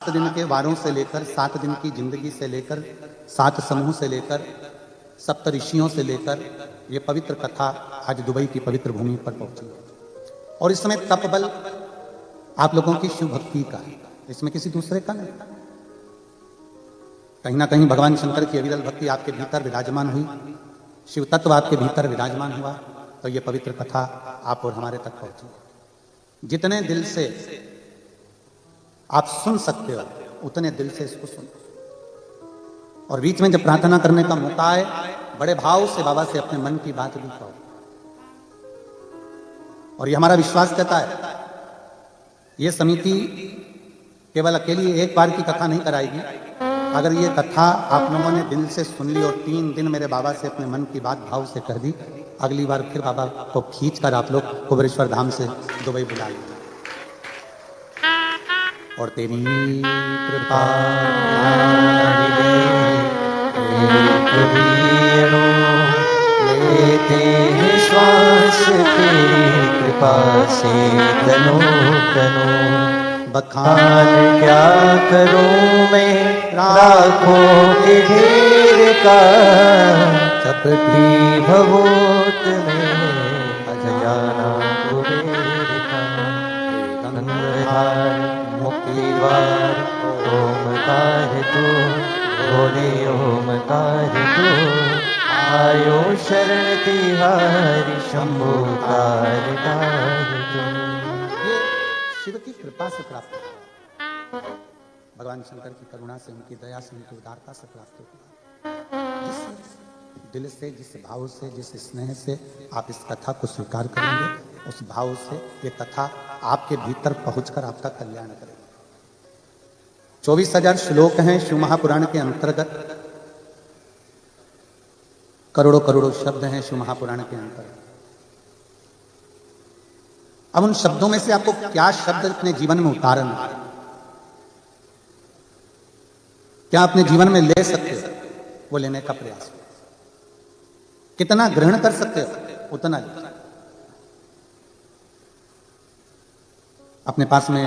7 दिन के वारों से लेकर 7 दिन की जिंदगी से लेकर 7 समूह से लेकर सप्त ऋषियों से लेकर ये पवित्र कथा आज दुबई की पवित्र भूमि पर पहुंची है। और इस समय तप बल आप लोगों की शिव भक्ति का है, इसमें किसी दूसरे का नहीं। कहीं ना कहीं भगवान शंकर की अविरल भक्ति आपके भीतर विराजमान हुई, शिव तत्व आपके भीतर विराजमान हुआ, तो ये पवित्र कथा आप और हमारे तक पहुंची। जितने दिल से आप सुन सकते हो उतने दिल से इसको सुनो। और बीच में जब प्रार्थना करने का मौका आए, बड़े भाव से बाबा से अपने मन की बात भी कहो। और ये हमारा विश्वास कहता है, ये समिति केवल अकेली एक बार की कथा नहीं कराएगी। अगर ये कथा आप लोगों ने दिल से सुन ली और 3 दिन मेरे बाबा से अपने मन की बात भाव से कर दी, अगली बार फिर बाबा को खींच कर आप लोग कुबेरेश्वर धाम से दुबई बुला लेंगे। और तेरी कृपा लेते हैं श्वास तेरी कृपा से तनो तनो। बखान क्या करूं मैं राखों के ढेर का, चपटी भगोत में अजजाना कुबेर का। गंगाधार मुक्ति द्वार ओमकार तू, बोले ओमकार तू। आयो शरण तिहारी शंभु तारदार तू। शिव की कृपा से प्राप्त हुआ, भगवान शंकर की करुणा से, उनकी दया से, उनकी उदारता से प्राप्त हुआ। जिस दिल से, जिस भाव से, जिस स्नेह से आप इस कथा को स्वीकार करेंगे, उस भाव से ये कथा आपके भीतर पहुंचकर आपका कल्याण करेगी। 24,000 श्लोक हैं शिव महापुराण के अंतर्गत, करोड़ों करोड़ों शब्द हैं शिव महापुराण के अंतर्गत। अब उन शब्दों में से आपको क्या शब्द अपने जीवन में उतारना है, क्या अपने जीवन में ले सकते हो, वो लेने का प्रयास करो। कितना ग्रहण कर सकते हो उतना लीजिए। अपने पास में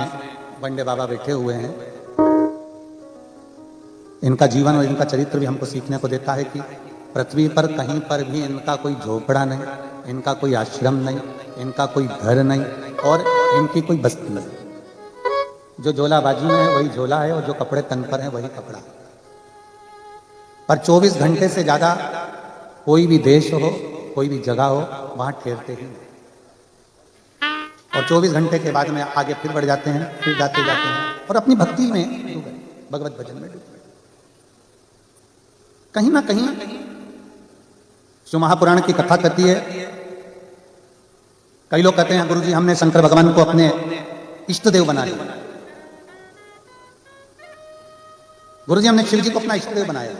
बंडे बाबा बैठे हुए हैं, इनका जीवन और इनका चरित्र भी हमको सीखने को देता है कि पृथ्वी पर कहीं पर भी इनका कोई झोपड़ा नहीं, इनका कोई आश्रम नहीं, इनका कोई घर नहीं और इनकी कोई बस्ती नहीं। जो झोला बाजू में है वही झोला है और जो कपड़े तन पर है वही कपड़ा है। पर 24 घंटे से ज्यादा कोई भी देश हो, कोई भी जगह हो, वहां ठहरते ही नहीं। और 24 घंटे के बाद में आगे फिर बढ़ जाते हैं, फिर जाते जाते हैं और अपनी भक्ति में डूबे, भगवत भजन में डूबे। कहीं ना कहीं शिव महापुराण की कथा कहती है, कई लोग कहते हैं गुरुजी हमने शंकर भगवान को अपने इष्ट देव बना लिया, गुरुजी हमने शिव जी को अपना इष्ट देव बनाया।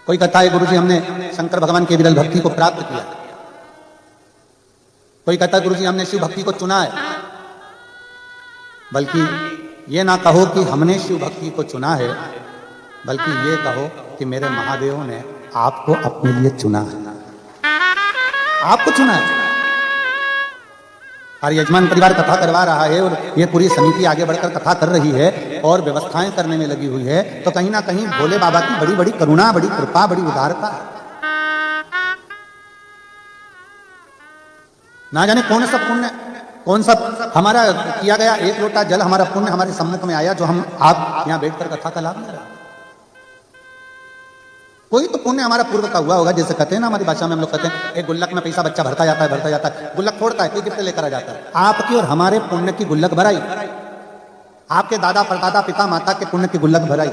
कोई कहता है गुरुजी हमने शंकर भगवान की विरल भक्ति को प्राप्त किया। कोई कहता है गुरुजी हमने शिव भक्ति को चुना है। बल्कि ये ना कहो कि हमने शिव भक्ति को चुना है, बल्कि ये कहो कि मेरे महादेव ने आपको अपने लिए चुना है, आपको चुना है। और यजमान परिवार कथा करवा रहा है और ये पूरी समिति आगे बढ़कर कथा कर रही है और व्यवस्थाएं करने में लगी हुई है, तो कहीं ना कहीं भोले बाबा की बड़ी बड़ी करुणा, बड़ी कृपा, बड़ी उदारता है। ना जाने कौन सा पुण्य, कौन सा हमारा किया गया एक लोटा जल, हमारा पुण्य हमारे सम्मुख में आया, जो हम आप यहाँ बैठकर कथा का लाभ ले रहे हैं। कोई तो पुण्य हमारा पूर्व का हुआ होगा। जैसे कहते हैं ना, हमारी भाषा में हम लोग कहते हैं एक गुल्लक में पैसा बच्चा भरता जाता है, गुल्लक फोड़ता है, कोई गिफ्ट लेकर आ जाता है। आपकी और हमारे पुण्य की गुल्लक भराई, आपके दादा परदादा पिता माता के पुण्य की गुल्लक भराई,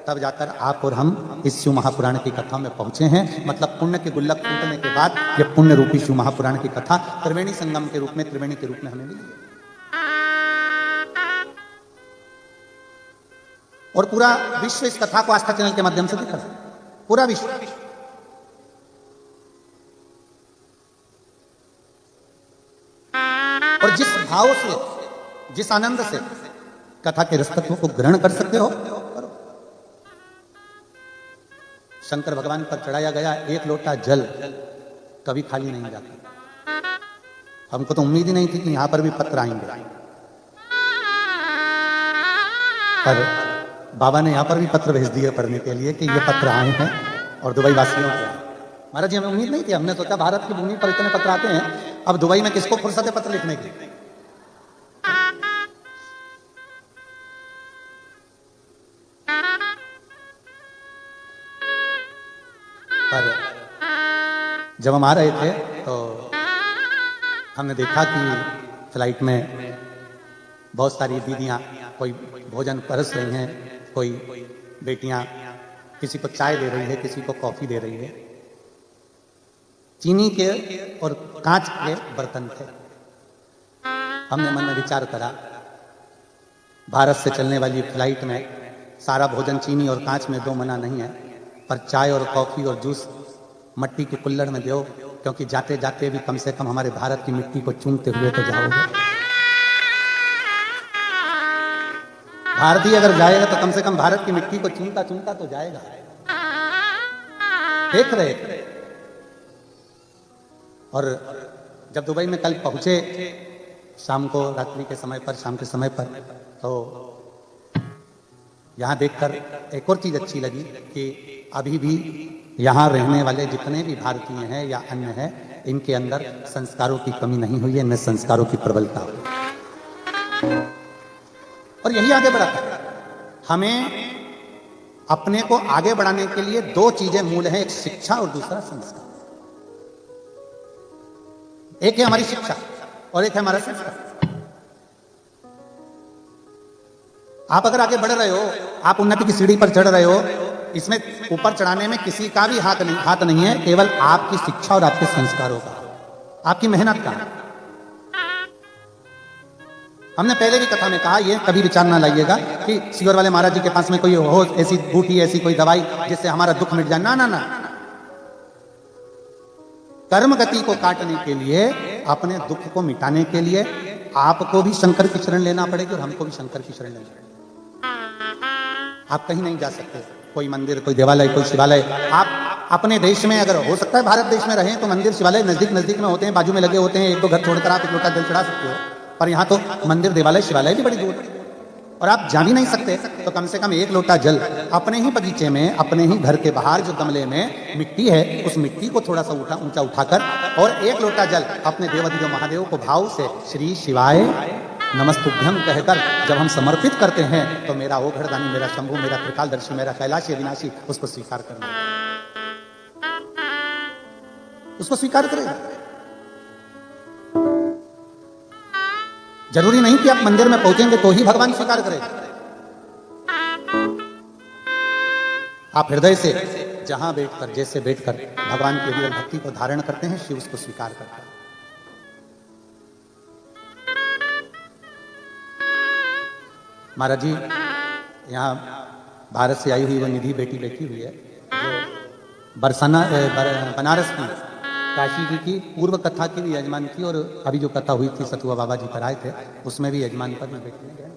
तब जाकर आप और हम इस शिव महापुराण की कथा में पहुंचे हैं। मतलब पुण्य की गुल्लक फूटने के बाद ये पुण्य रूपी शिव महापुराण की कथा त्रिवेणी संगम के रूप में, त्रिवेणी के रूप में हमें मिली है। और पूरा विश्व इस कथा को आस्था चैनल के माध्यम से देख रहा है, पूरा विश्व। और जिस भाव से, जिस आनंद से कथा के रसतत्व को ग्रहण कर सकते हो, करो। शंकर भगवान पर चढ़ाया गया एक लोटा जल कभी खाली नहीं जाता। हमको तो उम्मीद ही नहीं थी कि यहां पर भी पत्र आएंगे। पर बाबा ने यहाँ पर भी पत्र भेज दिए पढ़ने के लिए कि ये पत्र आए हैं और दुबई वासियों के हैं। महाराज जी, हमें उम्मीद नहीं थी। हमने सोचा भारत की भूमि पर इतने पत्र आते हैं, अब दुबई में किसको फुर्सत है पत्र लिखने की। पर जब हम आ रहे थे तो हमने देखा कि फ्लाइट में बहुत सारी दीदियां कोई भोजन परस रही हैं, कोई बेटियां किसी को चाय दे रही है, किसी को कॉफी दे रही है। चीनी के और कांच के बर्तन थे। हमने मन में विचार करा, भारत से चलने वाली फ्लाइट में सारा भोजन चीनी और कांच में दो मना नहीं है, पर चाय और कॉफी और जूस मट्टी के कुल्हड़ में दो, क्योंकि जाते जाते भी कम से कम हमारे भारत की मिट्टी को चूमते हुए तो जाओगे। भारतीय अगर जाएगा तो कम से कम भारत की मिट्टी को चूमता चूमता तो जाएगा। देख रहे। और जब दुबई में कल पहुंचे शाम को, रात्रि के समय पर, शाम के समय पर, तो यहां देखकर एक और चीज अच्छी लगी कि अभी भी यहां रहने वाले जितने भी भारतीय हैं या अन्य हैं, इनके अंदर संस्कारों की कमी नहीं हुई है, इनमें संस्कारों की प्रबलता हुई। और यही आगे बढ़ा। हमें अपने को आगे बढ़ाने के लिए दो चीजें मूल हैं, एक शिक्षा और दूसरा संस्कार। एक है हमारी शिक्षा और एक है हमारा संस्कार। आप अगर आगे बढ़ रहे हो, आप उन्नति की सीढ़ी पर चढ़ रहे हो, इसमें ऊपर चढ़ाने में किसी का भी हाथ नहीं है, केवल आपकी शिक्षा और आपके संस्कारों का, आपकी मेहनत का। हमने पहले भी कथा में कहा, ये कभी विचार ना लाइएगा कि सीवर वाले महाराज जी के पास में कोई हो ऐसी बूटी, ऐसी कोई दवाई जिससे हमारा दुख मिट जाए। ना ना ना, कर्म गति को काटने के लिए, अपने दुख को मिटाने के लिए आपको भी शंकर की शरण लेना पड़ेगी और हमको भी शंकर की शरण लेना पड़ेगी। आप कहीं नहीं जा सकते, कोई मंदिर, कोई देवालय, कोई शिवालय। आप अपने देश में अगर हो सकता है भारत देश में रहें तो मंदिर शिवालय नजदीक नजदीक में होते हैं, बाजू में लगे होते हैं, एक दो घर छोड़कर आप एक लोटा जल चढ़ा सकते हो। पर यहाँ तो मंदिर, देवालय, शिवालय भी बड़ी दूर है और आप जा भी नहीं सकते। तो कम से कम एक लोटा जल अपने ही बगीचे में, अपने ही घर के बाहर जो गमले में मिट्टी है, उस मिट्टी को थोड़ा सा ऊंचा उठाकर और एक लोटा जल अपने देवाधिदेव महादेव को भाव से श्री शिवाय नमस्तुभ्यम कहकर जब हम समर्पित करते हैं तो मेरा ओघड़दानी, मेरा शंभु, मेरा त्रिकालदर्शी, मेरा कैलाशी विनाशी उसको स्वीकार करना, उसको स्वीकार करेगा। जरूरी नहीं कि आप मंदिर में पहुंचेंगे तो ही भगवान स्वीकार करेगा। आप हृदय से जहां बैठकर, जैसे बैठकर भगवान की हरि भक्ति को धारण करते हैं, शिव उसको स्वीकार करता है। महाराज जी, यहाँ भारत से आई हुई वो निधि बेटी बैठी हुई है, जो बनारस की काशी जी की पूर्व कथा की भी यजमान थी, और अभी जो कथा हुई थी सतुआ बाबा जी पर आए थे, उसमें भी यजमान पद में बैठने गए।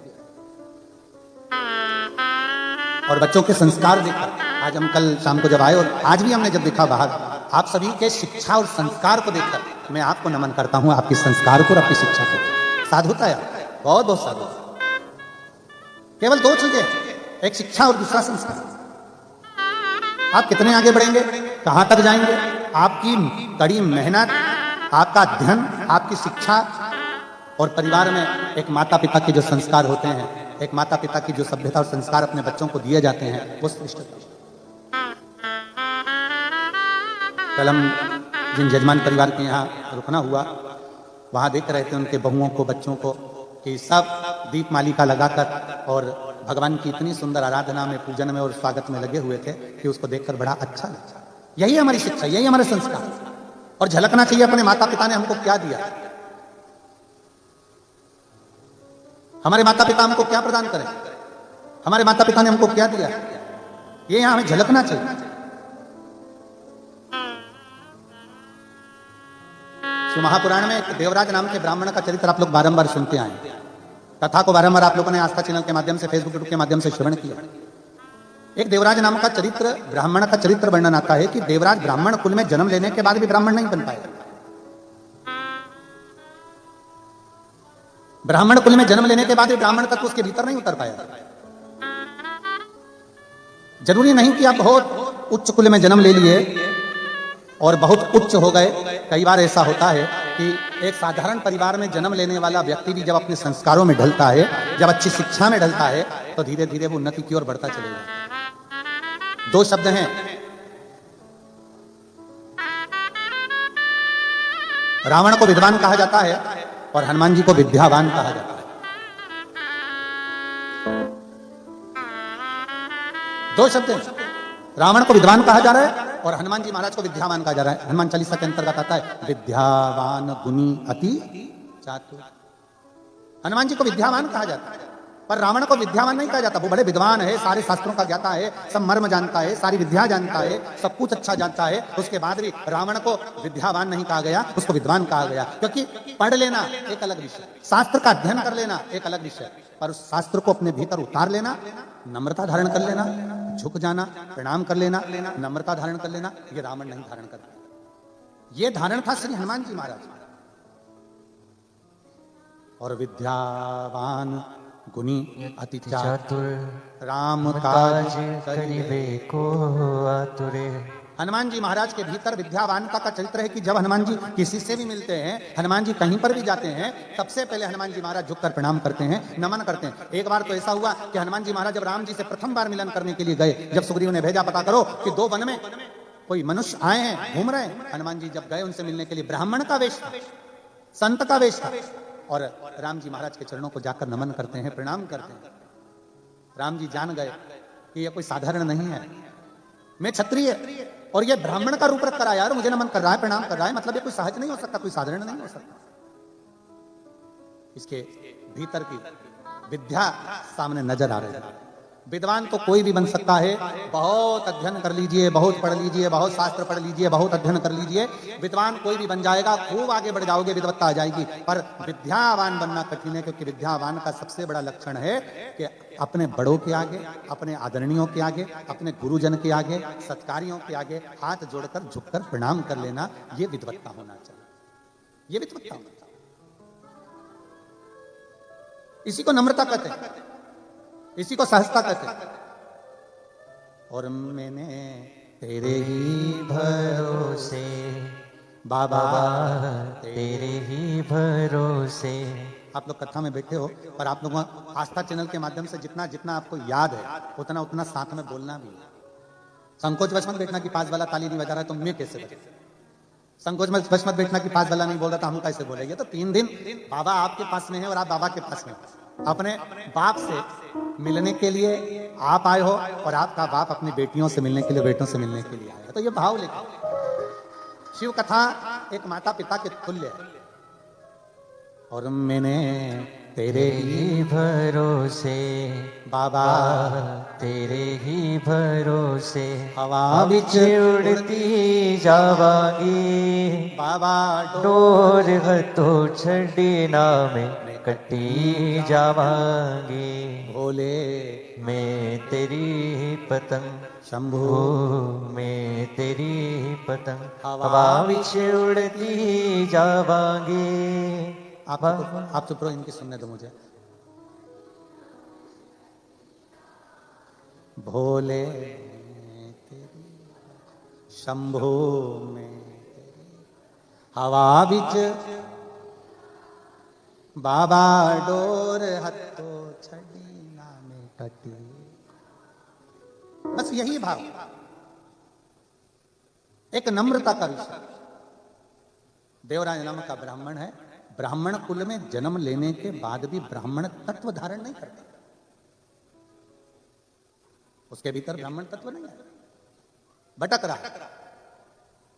और बच्चों के संस्कार देखकर, आज हम कल शाम को जब आए और आज भी हमने जब देखा बाहर, आप सभी के शिक्षा और संस्कार को देखकर मैं आपको नमन करता हूं, आपके संस्कार को और आपकी शिक्षा को। साधुता है, बहुत बहुत साधु। केवल दो चीजें, एक शिक्षा और दूसरा संस्कार। आप कितने आगे बढ़ेंगे, कहां तक जाएंगे, आपकी कड़ी मेहनत, आपका अध्ययन, आपकी शिक्षा और परिवार में एक माता पिता के जो संस्कार होते हैं, एक माता पिता की जो सभ्यता और संस्कार अपने बच्चों को दिए जाते हैं, वो श्रेष्ठ। कल हम जिन जजमान परिवार के यहाँ रुकना हुआ, वहां देख रहे थे उनके बहुओं को, बच्चों को, कि सब दीप मालिका लगाकर और भगवान की इतनी सुंदर आराधना में, पूजन में और स्वागत में लगे हुए थे कि उसको देखकर बड़ा अच्छा लगा। यही हमारी शिक्षा, यही हमारे संस्कार। और झलकना चाहिए अपने माता पिता ने हमको क्या दिया, हमारे माता पिता हमको क्या प्रदान करें, हमारे माता पिता ने हमको क्या दिया, ये यहां हमें झलकना चाहिए। शिव महापुराण में एक देवराज नाम के ब्राह्मण का चरित्र आप लोग बारंबार सुनते आए। कथा को बारंबार आप लोगों ने आस्था चैनल के माध्यम से, फेसबुक यूट्यूब के माध्यम से श्रवण किया। एक देवराज नाम का चरित्र, ब्राह्मण का चरित्र वर्णन आता है कि देवराज ब्राह्मण कुल में जन्म लेने के बाद भी ब्राह्मण नहीं बन पाया। ब्राह्मण कुल में जन्म लेने के बाद भी ब्राह्मण तत्व उसके भीतर नहीं उतर पाया। जरूरी नहीं कि आप बहुत उच्च कुल में जन्म ले लिए और बहुत उच्च हो गए। कई बार ऐसा होता है कि एक साधारण परिवार में जन्म लेने वाला व्यक्ति भी जब अपने संस्कारों में ढलता है, जब अच्छी शिक्षा में ढलता है, तो धीरे धीरे वो उन्नति की ओर बढ़ता चलेगा। दो शब्द हैं, रावण को विद्वान कहा जाता है और हनुमान जी को विद्यावान कहा जाता है। दो शब्द हैं, रावण को विद्वान कहा जा रहा है और हनुमान जी महाराज को विद्यावान कहा जा रहा है। हनुमान चालीसा के अंतर्गत आता है विद्यावान गुणी अति चातुर। हनुमान जी को विद्यावान कहा जाता है, पर रावण को विद्यावान नहीं कहा जाता। वो बड़े विद्वान है, सारे शास्त्रों का ज्ञाता है, सब मर्म जानता है, सारी विद्या जानता है, सब कुछ अच्छा जानता है। उसके बाद भी रावण को विद्यावान नहीं कहा गया, उसको विद्वान कहा गया। क्योंकि पढ़ लेना एक अलग विषय, शास्त्र का अध्ययन कर लेना एक अलग विषय, पर उस शास्त्र को अपने भीतर उतार लेना, नम्रता धारण कर लेना, झुक जाना, प्रणाम कर लेना, नम्रता धारण कर लेना, ये रावण नहीं धारण कर पाया। ये धारण था श्री हनुमान जी महाराज। और विद्यावान गुणी अति चातुर, राम काज करिबे को आतुरे। हनुमान जी महाराज के भीतर विद्यावान का चरित्र है कि जब हनुमान जी किसी से भी मिलते हैं, हनुमान जी कहीं पर भी जाते हैं, सबसे पहले हनुमान जी महाराज झुककर प्रणाम करते हैं, नमन करते हैं। एक बार तो ऐसा हुआ कि हनुमान जी महाराज जब राम जी से प्रथम बार मिलन करने के लिए गए, जब सुग्रीव ने भेजा पता करो कि दो वन में कोई मनुष्य आए हैं, घूम रहे हैं, हनुमान जी जब गए उनसे मिलने के लिए, ब्राह्मण का वेश था, संत का वेश था, और राम जी महाराज के चरणों को जाकर नमन करते हैं, प्रणाम करते हैं। राम जी जान गए कि यह कोई साधारण नहीं है, मैं क्षत्रिय और ये ब्राह्मण का रूप रख कर आया और मुझे नमन कर रहा है, प्रणाम कर रहा है, मतलब ये कोई सहज नहीं हो सकता, कोई साधारण नहीं हो सकता। इसके भीतर की विद्या सामने नजर आ रही है। विद्वान तो कोई भी बन सकता है, बहुत अध्ययन कर लीजिए, बहुत पढ़ लीजिए, बहुत शास्त्र पढ़ लीजिए, बहुत अध्ययन कर लीजिए, विद्वान कोई भी बन जाएगा, खूब आगे बढ़ जाओगे, विद्वत्ता आ जाएगी। पर विद्यावान बनना कठिन है, क्योंकि विद्यावान का सबसे बड़ा लक्षण है कि अपने बड़ों के आगे, अपने आदरणीयों के आगे, अपने गुरुजन के आगे, सत्कारियों के आगे हाथ जोड़कर झुककर प्रणाम कर लेना, यह विद्वत्ता होना चाहिए, यह विद्वत्ता होना चाहिए। इसी को नम्रता कहते हैं, इसी को सहजता कहते हैं। और मैंने तेरे ही भरोसे बाबा, तेरे ही भरोसे। आप लोग कथा में बैठे हो, पर आप लोगों को आस्था चैनल के माध्यम से जितना जितना आपको याद है उतना उतना साथ में बोलना भी है। संकोच वश मत बैठना कि पास वाला ताली नहीं बजा रहा है तो मैं कैसे बजा, संकोच वश मत बैठना कि पास वाला नहीं बोल रहा था हम कैसे बोलेंगे। तो 3 दिन बाबा आपके पास में है और आप बाबा के पास में, अपने बाप से मिलने के लिए आप आए हो और आपका बाप अपनी बेटियों से मिलने के लिए, बेटों से मिलने के लिए आया। तो ये भाव लेकर शिव कथा एक माता पिता के तुल्य है। और मैंने तेरे ही भरोसे बाबा, तेरे ही भरोसे हवा विच उड़ती जावांगी, बाबा डोर हथो छड़ी ना में कटी जावांगी। भोले मैं तेरी पतंग शंभु, मैं तेरी पतंग हवा हवा विच उड़ती जावांगी। आप चुप रहो, इनकी सुनने दो मुझे। भोले तेरी शंभु में तेरी हवा बिच बाबा डोर हत्तो छड़ी नामे कटी। बस यही भाव, एक नम्रता का विषय। देवराज नाम का ब्राह्मण है, ब्राह्मण कुल में जन्म लेने के बाद भी ब्राह्मण तत्व धारण नहीं करते, उसके भीतर ब्राह्मण तत्व नहीं है, भटक रहा है।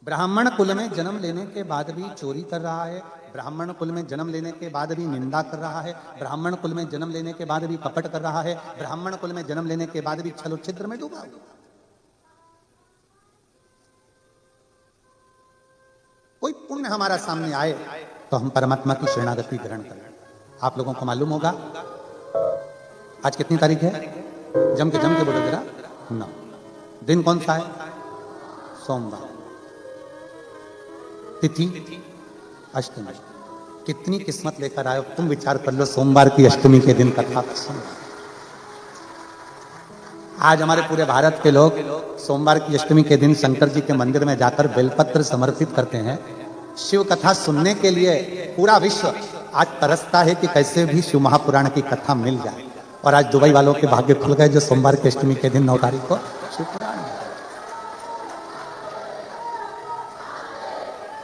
ब्राह्मण कुल में जन्म लेने के बाद भी चोरी कर रहा है, ब्राह्मण कुल में जन्म लेने के बाद भी निंदा कर रहा है, ब्राह्मण कुल में जन्म लेने के बाद भी कपट कर रहा है, ब्राह्मण कुल में जन्म लेने के बाद भी छल छिद्र में डूबा हुआ। कोई पुण्य हमारा सामने आए तो हम परमात्मा की शरणागति ग्रहण करें। आप लोगों को मालूम होगा आज कितनी तारीख है? जम के बोलो जरा। 9। दिन कौन सा है? सोमवार। तिथि अष्टमी। कितनी किस्मत लेकर आए, तुम विचार कर लो। सोमवार की अष्टमी के दिन कथा सुन, आज हमारे पूरे भारत के लोग सोमवार की अष्टमी के दिन शंकर जी के मंदिर में जाकर बेलपत्र समर्पित करते हैं। शिव कथा सुनने के लिए पूरा विश्व आज तरसता है कि कैसे भी शिव महापुराण की कथा मिल जाए। और आज दुबई वालों के भाग्य खुल गए जो सोमवार की अष्टमी के दिन 9 तारीख को शिव पुराण।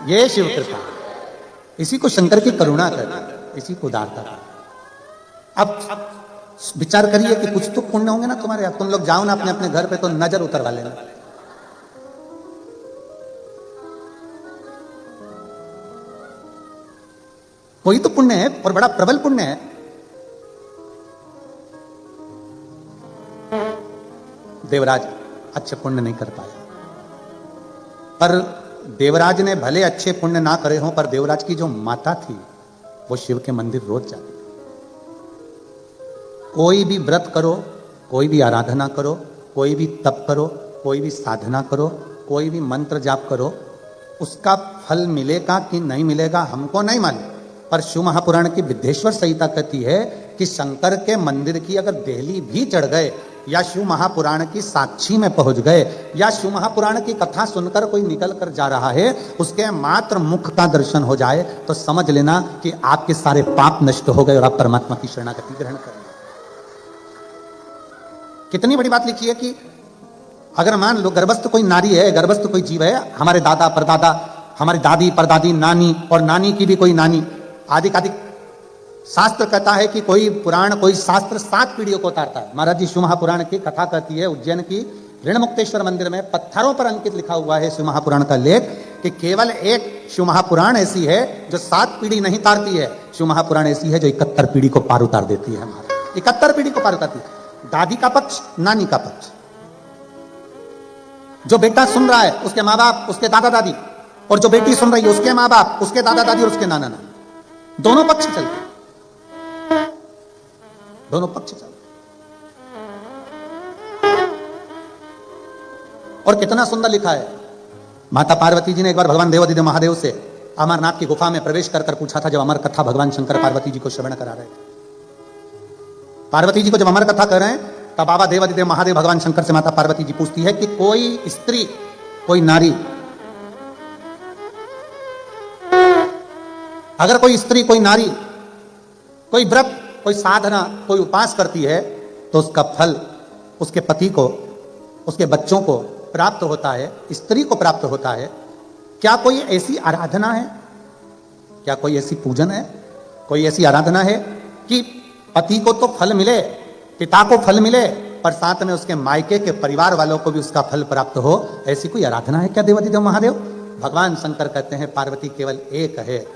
ये शिव कृपा, इसी को शंकर की करुणा कर, इसी को उदारता कर। अब विचार करिए कि कुछ तो पुण्य होंगे ना तुम्हारे। तुम लोग जाओ ना अपने अपने घर पे तो नजर उतरवा लेना। कोई तो पुण्य है और बड़ा प्रबल पुण्य है। देवराज अच्छे पुण्य नहीं कर पाए, पर देवराज ने भले अच्छे पुण्य ना करे हों, पर देवराज की जो माता थी वो शिव के मंदिर रोज जाती थी। कोई भी व्रत करो, कोई भी आराधना करो, कोई भी तप करो, कोई भी साधना करो, कोई भी मंत्र जाप करो, उसका फल मिलेगा कि नहीं मिलेगा हमको नहीं मालूम। पर शिव महापुराण की विद्येश्वर संहिता कहती है कि शंकर के मंदिर की अगर देहली भी चढ़ गए, या शिव महापुराण की साक्षी में पहुंच गए, या शिव महापुराण की कथा सुनकर कोई निकल कर जा रहा है, उसके मात्र मुख का दर्शन हो जाए तो समझ लेना कि आपके सारे पाप नष्ट हो गए और आप परमात्मा की शरणागति ग्रहण कर। कितनी बड़ी बात लिखी है कि अगर मान लो गर्भस्थ कोई नारी है, गर्भस्थ कोई जीव है, हमारे दादा परदादा, हमारी दादी परदादी, नानी और नानी की भी कोई नानी, आदि शास्त्र कहता है कि कोई पुराण कोई शास्त्र 7 पीढ़ियों को उतारता है। महाराज जी शिव महापुराण की कथा कहती है, उज्जैन की ऋणमुक्तेश्वर मंदिर में पत्थरों पर अंकित लिखा हुआ है शिव महापुराण का लेख कि केवल एक शिव महापुराण ऐसी है जो 7 पीढ़ी नहीं तारती है। शिव महापुराण ऐसी है जो 71 पीढ़ी को पार उतार देती है। 71 पीढ़ी को पार उतारती है। दादी का पक्ष, नानी का पक्ष, जो बेटा सुन रहा है उसके माँ बाप, उसके दादा दादी, और जो बेटी सुन रही है उसके माँ बाप, उसके दादा दादी और उसके नाना नानी, दोनों पक्ष चलते, दोनों पक्ष चलते। और कितना सुंदर लिखा है। माता पार्वती जी ने एक बार भगवान देवाधिदेव महादेव से अमरनाथ की गुफा में प्रवेश कर पूछा था, जब अमर कथा भगवान शंकर पार्वती जी को श्रवण करा रहे थे। पार्वती जी को जब अमर कथा कर रहे हैं तब बाबा देवाधिदेव महादेव भगवान शंकर से माता पार्वती जी पूछती है कि कोई स्त्री, कोई नारी, अगर कोई स्त्री, कोई नारी, कोई व्रत, कोई साधना, कोई उपास करती है तो उसका फल उसके पति को, उसके बच्चों को प्राप्त होता है, स्त्री को प्राप्त होता है। क्या कोई ऐसी आराधना है, क्या कोई ऐसी पूजन है, कोई ऐसी आराधना है कि पति को तो फल मिले, पिता को फल मिले, पर साथ में उसके मायके के परिवार वालों को भी उसका फल प्राप्त हो? ऐसी कोई आराधना है क्या देवाधिदेव महादेव? भगवान शंकर कहते हैं पार्वती केवल एक है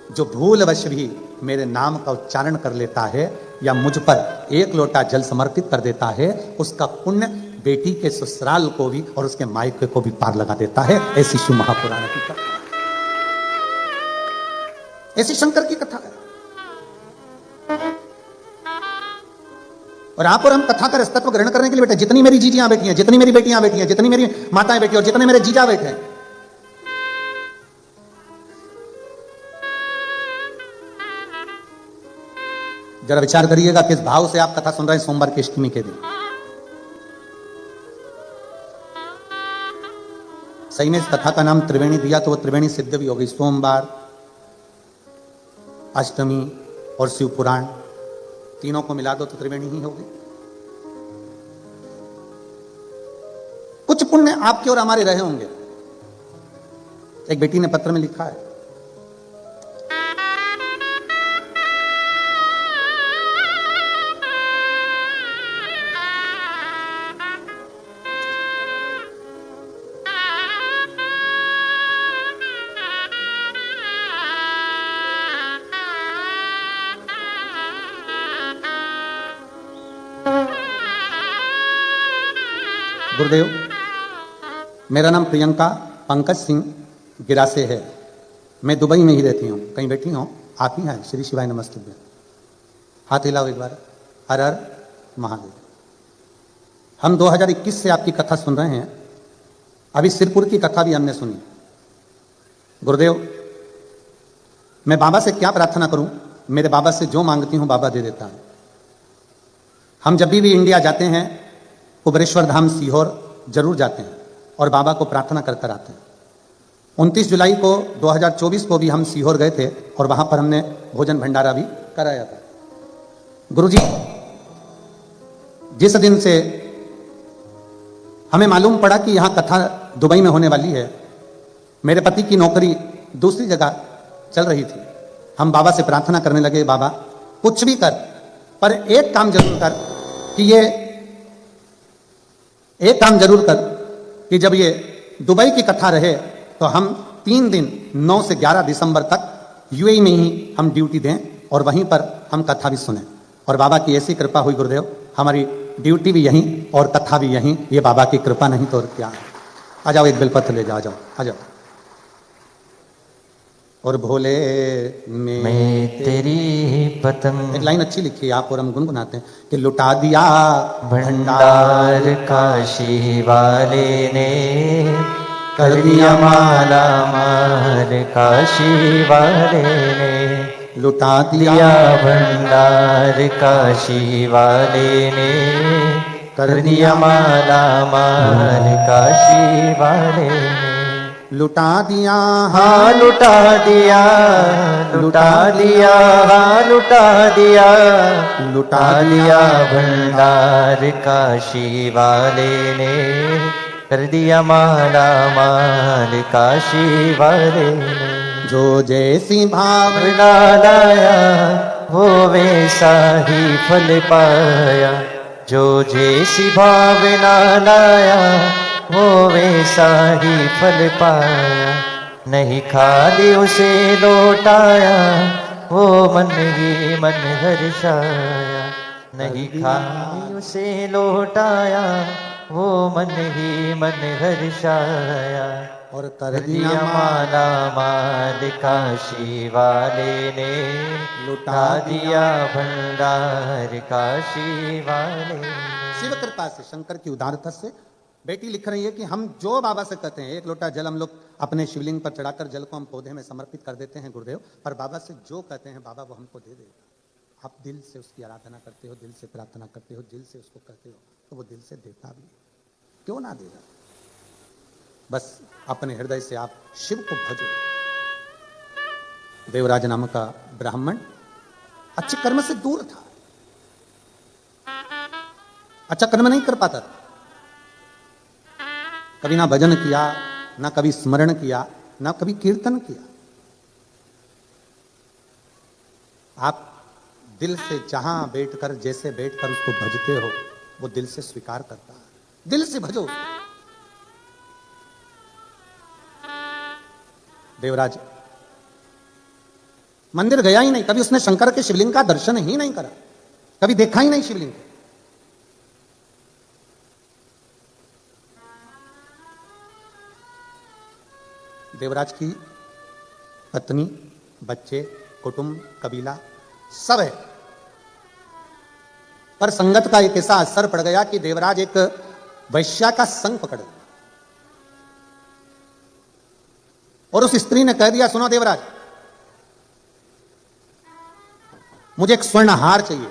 जो भूलवश भी मेरे नाम का उच्चारण कर लेता है या मुझ पर एक लोटा जल समर्पित कर देता है, उसका पुण्य बेटी के ससुराल को भी और उसके मायके को भी पार लगा देता है। ऐसी शिव महापुराण की कथा, ऐसी शंकर की कथा है। और आप और हम कथा का तत्व ग्रहण करने के लिए बैठे। जितनी मेरी जीजियां बैठी हैं, जितनी मेरी बेटियां बैठी हैं, जितनी मेरी माताएं बैठी हैं और जितने मेरे जीजा बैठे हैं, जरा विचार करिएगा किस भाव से आप कथा सुन रहे हैं सोमवार की अष्टमी के दिन। सही में इस कथा का नाम त्रिवेणी दिया तो वो त्रिवेणी सिद्ध भी हो गई। सोमवार, अष्टमी और शिव पुराण तीनों को मिला दो तो त्रिवेणी ही होगी। कुछ पुण्य आपके और हमारे रहे होंगे। एक बेटी ने पत्र में लिखा है, गुरुदेव, मेरा नाम प्रियंका पंकज सिंह गिरासे है। मैं दुबई में ही रहती हूँ। कहीं बैठी हूँ? आप ही हैं? श्री शिवाय नमस्ते। हाथ हिलाओ एक बार। हर हर महादेव। हम 2021 से आपकी कथा सुन रहे हैं। अभी सिरपुर की कथा भी हमने सुनी। गुरुदेव, मैं बाबा से क्या प्रार्थना करूं? मेरे बाबा से जो मांगती हूं बाबा दे देता है। हम जब भी इंडिया जाते हैं कुबरेश्वर धाम सीहोर जरूर जाते हैं और बाबा को प्रार्थना कर कर आते हैं। 29 जुलाई को 2024 को भी हम सीहोर गए थे और वहां पर हमने भोजन भंडारा भी कराया था। गुरुजी, जिस दिन से हमें मालूम पड़ा कि यहां कथा दुबई में होने वाली है, मेरे पति की नौकरी दूसरी जगह चल रही थी। हम बाबा से प्रार्थना करने लगे, बाबा कुछ भी कर, पर एक काम जरूर कर कि जब ये दुबई की कथा रहे तो हम 3 दिन 9 से 11 दिसंबर तक यूएई में ही हम ड्यूटी दें और वहीं पर हम कथा भी सुने। और बाबा की ऐसी कृपा हुई गुरुदेव, हमारी ड्यूटी भी यहीं और कथा भी यहीं। ये बाबा की कृपा नहीं तो और क्या है। आ जाओ, एक बेलपत्र ले जाओ, आ जाओ। और भोले मैं तेरी पतंग, एक लाइन अच्छी लिखी है आप और हम गुनगुनाते हैं कि लुटा दिया भंडार काशी वाले ने, कर दिया माला माल काशी वाले ने, लुटा दिया भंडार काशी वाले ने, कर दिया माला माल काशी वाले ने। लुटा दिया, हाँ लुटा दिया, लुटा दिया, हाँ लुटा दिया, लुटा दिया भंडार काशी वाले ने, कर दिया माला माल काशी वाले ने। जो जैसी भावना लाया वो वैसा ही फल पाया, जो जैसी भावना लाया वो वैसा ही फल पाया। नहीं खाली उसे लौटाया वो मन ही मन हर्षाया, नहीं खाली उसे लौटाया वो मन ही मन हर्षाया। और कर दिया माला माल काशी वाले ने, लुटा दिया भंडार काशी वाले ने। शिव कृपा से, शंकर की उदारता से बेटी लिख रही है कि हम जो बाबा से कहते हैं, एक लोटा जल हम लोग अपने शिवलिंग पर चढ़ाकर जल को हम पौधे में समर्पित कर देते हैं गुरुदेव, पर बाबा से जो कहते हैं बाबा वो हमको दे देगा। आप दिल से उसकी आराधना करते हो, दिल से प्रार्थना करते हो, दिल से उसको कहते हो तो वो दिल से देता भी है। क्यों ना देगा? बस अपने हृदय से आप शिव को भजो। देवराज नाम का ब्राह्मण अच्छे कर्म से दूर था, अच्छा कर्म नहीं कर पाता था। कभी ना भजन किया, ना कभी स्मरण किया, ना कभी कीर्तन किया। आप दिल से जहां बैठकर जैसे बैठकर उसको भजते हो वो दिल से स्वीकार करता है। दिल से भजो। देवराज मंदिर गया ही नहीं, कभी उसने शंकर के शिवलिंग का दर्शन ही नहीं करा, कभी देखा ही नहीं शिवलिंग। देवराज की पत्नी, बच्चे, कुटुंब, कबीला सब है, पर संगत का एक ऐसा असर पड़ गया कि देवराज एक वैश्या का संग पकड़ लिया और उस स्त्री ने कह दिया, सुनो देवराज, मुझे एक स्वर्ण हार चाहिए,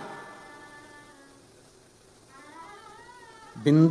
बिंदु